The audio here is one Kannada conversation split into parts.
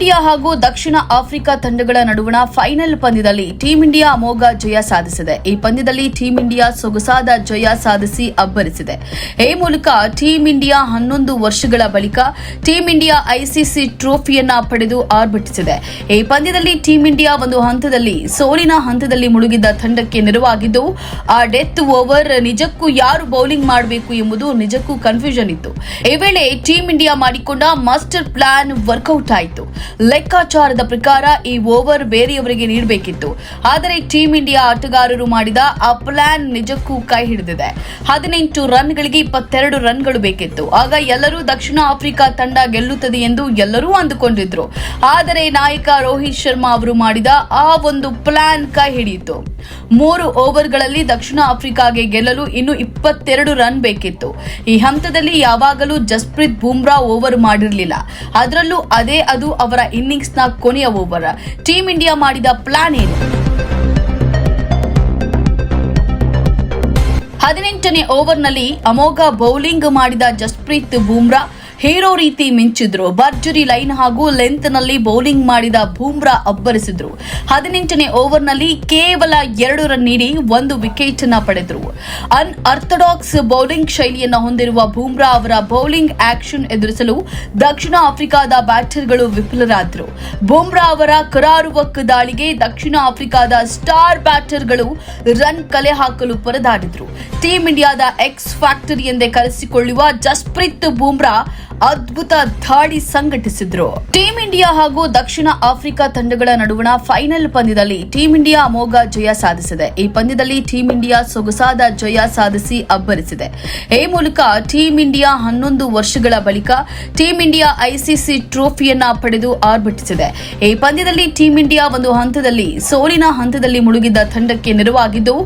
ಇಂಡಿಯಾ ಹಾಗೂ ದಕ್ಷಿಣ ಆಫ್ರಿಕಾ ತಂಡಗಳ ನಡುವಣ ಫೈನಲ್ ಪಂದ್ಯದಲ್ಲಿ ಟೀಂ ಇಂಡಿಯಾ ಅಮೋಘ ಜಯ ಸಾಧಿಸಿದೆ. ಈ ಪಂದ್ಯದಲ್ಲಿ ಟೀಂ ಇಂಡಿಯಾ ಸೊಗಸಾದ ಜಯ ಸಾಧಿಸಿ ಅಬ್ಬರಿಸಿದೆ. ಈ ಮೂಲಕ ಟೀಂ ಇಂಡಿಯಾ 11 ವರ್ಷಗಳ ಬಳಿಕ ಟೀಂ ಇಂಡಿಯಾ ಐಸಿಸಿ ಟ್ರೋಫಿಯನ್ನ ಪಡೆದು ಆರ್ಭಟಿಸಿದೆ. ಈ ಪಂದ್ಯದಲ್ಲಿ ಟೀಂ ಇಂಡಿಯಾ ಒಂದು ಹಂತದಲ್ಲಿ ಸೋಲಿನ ಹಂತದಲ್ಲಿ ಮುಳುಗಿದ್ದ ತಂಡಕ್ಕೆ ನೆರವಾಗಿದ್ದು, ಆ ಡೆತ್ ಓವರ್ ನಿಜಕ್ಕೂ ಯಾರು ಬೌಲಿಂಗ್ ಮಾಡಬೇಕು ಎಂಬುದು ನಿಜಕ್ಕೂ ಕನ್ಫ್ಯೂಷನ್ ಇತ್ತು. ಈ ವೇಳೆ ಟೀಂ ಇಂಡಿಯಾ ಮಾಡಿಕೊಂಡ ಮಾಸ್ಟರ್ ಪ್ಲಾನ್ ವರ್ಕೌಟ್ ಆಯಿತು. ಲೆಕ್ಕಾಚಾರದ ಪ್ರಕಾರ ಈ ಓವರ್ ಬೇರೆಯವರಿಗೆ ನೀಡಬೇಕಿತ್ತು. ಆದರೆ ಟೀಂ ಇಂಡಿಯಾ ಆಟಗಾರರು ಮಾಡಿದ ಆ ಪ್ಲಾನ್ ನಿಜಕ್ಕೂ ಕೈ ಹಿಡಿದಿದೆ. 18 ರನ್ಗಳಿಗೆ 22 ರನ್ಗಳು ಬೇಕಿತ್ತು. ಆಗ ಎಲ್ಲರೂ ದಕ್ಷಿಣ ಆಫ್ರಿಕಾ ತಂಡ ಗೆಲ್ಲುತ್ತದೆ ಎಂದು ಎಲ್ಲರೂ ಅಂದುಕೊಂಡಿದ್ರು. ಆದರೆ ನಾಯಕ ರೋಹಿತ್ ಶರ್ಮಾ ಅವರು ಮಾಡಿದ ಆ ಒಂದು ಪ್ಲಾನ್ ಕೈ ಹಿಡಿಯಿತು. 3 ಓವರ್ಗಳಲ್ಲಿ ದಕ್ಷಿಣ ಆಫ್ರಿಕಾಗೆ ಗೆಲ್ಲಲು ಇನ್ನು 22 ರನ್ ಬೇಕಿತ್ತು. ಈ ಹಂತದಲ್ಲಿ ಯಾವಾಗಲೂ ಜಸ್ಪ್ರೀತ್ ಬುಮ್ರಾ ಓವರ್ ಮಾಡಿರಲಿಲ್ಲ. ಅದರಲ್ಲೂ ಅದು ಅವರ ಇನ್ನಿಂಗ್ಸ್ನ ಕೊನೆಯ ಓವರ್. ಟೀಂ ಇಂಡಿಯಾ ಮಾಡಿದ ಪ್ಲಾನ್ ಏನು? 18ನೇ ಓವರ್ನಲ್ಲಿ ಅಮೋಘ ಬೌಲಿಂಗ್ ಮಾಡಿದ ಜಸ್ಪ್ರೀತ್ ಬುಮ್ರಾ ಹೀರೋ ರೀತಿ ಮಿಂಚಿದ್ರು. ಭರ್ಜರಿ ಲೈನ್ ಹಾಗೂ ಲೆಂತ್ನಲ್ಲಿ ಬೌಲಿಂಗ್ ಮಾಡಿದ ಬುಮ್ರಾ ಅಬ್ಬರಿಸಿದ್ರು. 18ನೇ ಓವರ್ನಲ್ಲಿ ಕೇವಲ 2 ರನ್ ನೀಡಿ 1 ವಿಕೆಟ್ ಅನ್ನು ಪಡೆದರು. ಅನ್ಆರ್ಥೋಡಾಕ್ಸ್ ಬೌಲಿಂಗ್ ಶೈಲಿಯನ್ನು ಹೊಂದಿರುವ ಬುಮ್ರಾ ಅವರ ಬೌಲಿಂಗ್ ಆಕ್ಷನ್ ಎದುರಿಸಲು ದಕ್ಷಿಣ ಆಫ್ರಿಕಾದ ಬ್ಯಾಟರ್ಗಳು ವಿಫಲರಾದರು. ಬುಮ್ರಾ ಅವರ ಕರಾರುವಕ್ ದಾಳಿಗೆ ದಕ್ಷಿಣ ಆಫ್ರಿಕಾದ ಸ್ಟಾರ್ ಬ್ಯಾಟರ್ಗಳು ರನ್ ಕಲೆ ಹಾಕಲು ಪರದಾಡಿದ್ರು. ಟೀಂ ಇಂಡಿಯಾದ ಎಕ್ಸ್ ಫ್ಯಾಕ್ಟರಿ ಎಂದೇ ಕರೆಸಿಕೊಳ್ಳುವ ಜಸ್ಪ್ರೀತ್ ಬುಮ್ರಾ ಅದ್ಭುತ ದಾಳಿ ಸಂಘಟಿಸಿದ್ರು. ಟೀಂ ಇಂಡಿಯಾ ಹಾಗೂ ದಕ್ಷಿಣ ಆಫ್ರಿಕಾ ತಂಡಗಳ ನಡುವಣ ಫೈನಲ್ ಪಂದ್ಯದಲ್ಲಿ ಟೀಂ ಇಂಡಿಯಾ ಅಮೋಘ ಜಯ ಸಾಧಿಸಿದೆ. ಈ ಪಂದ್ಯದಲ್ಲಿ ಟೀಂ ಇಂಡಿಯಾ ಸೊಗಸಾದ ಜಯ ಸಾಧಿಸಿ ಅಬ್ಬರಿಸಿದೆ. ಈ ಮೂಲಕ ಟೀಂ ಇಂಡಿಯಾ 11 ವರ್ಷಗಳ ಬಳಿಕ ಟೀಂ ಇಂಡಿಯಾ ಐಸಿಸಿ ಟ್ರೋಫಿಯನ್ನ ಪಡೆದು ಆರ್ಭಟಿಸಿದೆ. ಈ ಪಂದ್ಯದಲ್ಲಿ ಟೀಂ ಇಂಡಿಯಾ ಒಂದು ಹಂತದಲ್ಲಿ ಸೋಲಿನ ಹಂತದಲ್ಲಿ ಮುಳುಗಿದ್ದ ತಂಡಕ್ಕೆ ನೆರವಾಗಿದ್ದು,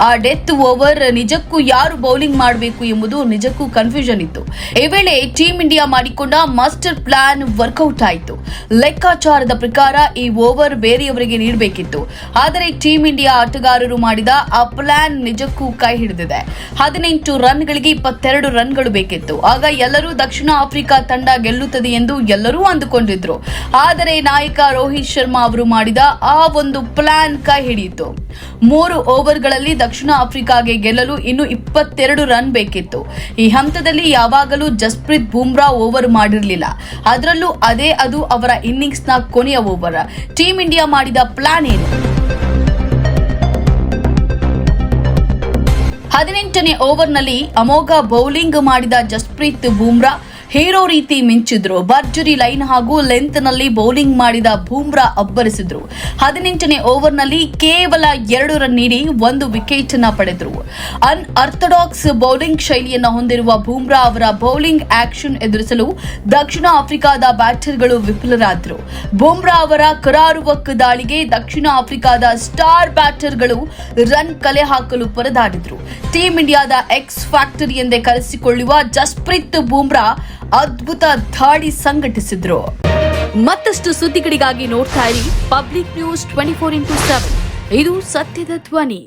ಆ ಡೆತ್ ಓವರ್ ನಿಜಕ್ಕೂ ಯಾರು ಬೌಲಿಂಗ್ ಮಾಡಬೇಕು ಎಂಬುದು ನಿಜಕ್ಕೂ ಕನ್ಫ್ಯೂಷನ್ ಇತ್ತು. ಈ ವೇಳೆ ಟೀಂ ಇಂಡಿಯಾ ಮಾಡಿಕೊಂಡ ಮಾಸ್ಟರ್ ಪ್ಲಾನ್ ವರ್ಕೌಟ್ ಆಯಿತು. ಲೆಕ್ಕಾಚಾರದ ಪ್ರಕಾರ ಈ ಓವರ್ ಬೇರೆಯವರಿಗೆ ನೀಡಬೇಕಿತ್ತು. ಆದರೆ ಟೀಂ ಇಂಡಿಯಾ ಆಟಗಾರರು ಮಾಡಿದ ಆ ಪ್ಲಾನ್ ನಿಜಕ್ಕೂ ಕೈ ಹಿಡಿದಿದೆ. 18 ರನ್ಗಳಿಗೆ 22 ರನ್ಗಳು ಬೇಕಿತ್ತು. ಆಗ ಎಲ್ಲರೂ ದಕ್ಷಿಣ ಆಫ್ರಿಕಾ ತಂಡ ಗೆಲ್ಲುತ್ತದೆ ಎಂದು ಎಲ್ಲರೂ ಅಂದುಕೊಂಡಿದ್ರು. ಆದರೆ ನಾಯಕ ರೋಹಿತ್ ಶರ್ಮಾ ಅವರು ಮಾಡಿದ ಆ ಒಂದು ಪ್ಲಾನ್ ಕೈ ಹಿಡಿಯಿತು. 3 ಓವರ್ಗಳಲ್ಲಿ ದಕ್ಷಿಣ ಆಫ್ರಿಕಾಗೆ ಗೆಲ್ಲಲು ಇನ್ನು 22 ರನ್ ಬೇಕಿತ್ತು. ಈ ಹಂತದಲ್ಲಿ ಯಾವಾಗಲೂ ಜಸ್ಪ್ರೀತ್ ಬುಮ್ರಾ ಓವರ್ ಮಾಡಿರಲಿಲ್ಲ. ಅದರಲ್ಲೂ ಅದು ಅವರ ಇನ್ನಿಂಗ್ಸ್ನ ಕೊನೆಯ ಓವರ್. ಟೀಂ ಇಂಡಿಯಾ ಮಾಡಿದ ಪ್ಲಾನ್ ಏನು? 18ನೇ ಓವರ್ನಲ್ಲಿ ಅಮೋಘ ಬೌಲಿಂಗ್ ಮಾಡಿದ ಜಸ್ಪ್ರೀತ್ ಬುಮ್ರಾ ಹೀರೋ ರೀತಿ ಮಿಂಚಿದ್ರು. ಭರ್ಜರಿ ಲೈನ್ ಹಾಗೂ ಲೆಂತ್ನಲ್ಲಿ ಬೌಲಿಂಗ್ ಮಾಡಿದ ಬುಮ್ರಾ ಅಬ್ಬರಿಸಿದ್ರು. 18ನೇ ಓವರ್ನಲ್ಲಿ ಕೇವಲ 2 ರನ್ ನೀಡಿ 1 ವಿಕೆಟ್ ಅನ್ನು ಪಡೆದರು. ಅನ್ಆರ್ಥೋಡಾಕ್ಸ್ ಬೌಲಿಂಗ್ ಶೈಲಿಯನ್ನು ಹೊಂದಿರುವ ಬುಮ್ರಾ ಅವರ ಬೌಲಿಂಗ್ ಆಕ್ಷನ್ ಎದುರಿಸಲು ದಕ್ಷಿಣ ಆಫ್ರಿಕಾದ ಬ್ಯಾಟರ್ಗಳು ವಿಫಲರಾದರು. ಬುಮ್ರಾ ಅವರ ಕರಾರುವಕ್ ದಾಳಿಗೆ ದಕ್ಷಿಣ ಆಫ್ರಿಕಾದ ಸ್ಟಾರ್ ಬ್ಯಾಟರ್ಗಳು ರನ್ ಕಲೆ ಹಾಕಲು ಪರದಾಡಿದ್ರು. ಟೀಂ ಇಂಡಿಯಾದ ಎಕ್ಸ್ ಫ್ಯಾಕ್ಟರಿ ಎಂದೇ ಕರೆಸಿಕೊಳ್ಳುವ ಜಸ್ಪ್ರೀತ್ ಬುಮ್ರಾ ಅದ್ಭುತ ದಾಳಿ ಸಂಘಟಿಸಿದ್ರು. ಮತ್ತಷ್ಟು ಸುದ್ದಿಗಳಿಗಾಗಿ ನೋಡ್ತಾ ಇರಿ ಪಬ್ಲಿಕ್ ನ್ಯೂಸ್ 24x7. ಇದು ಸತ್ಯದ ಧ್ವನಿ.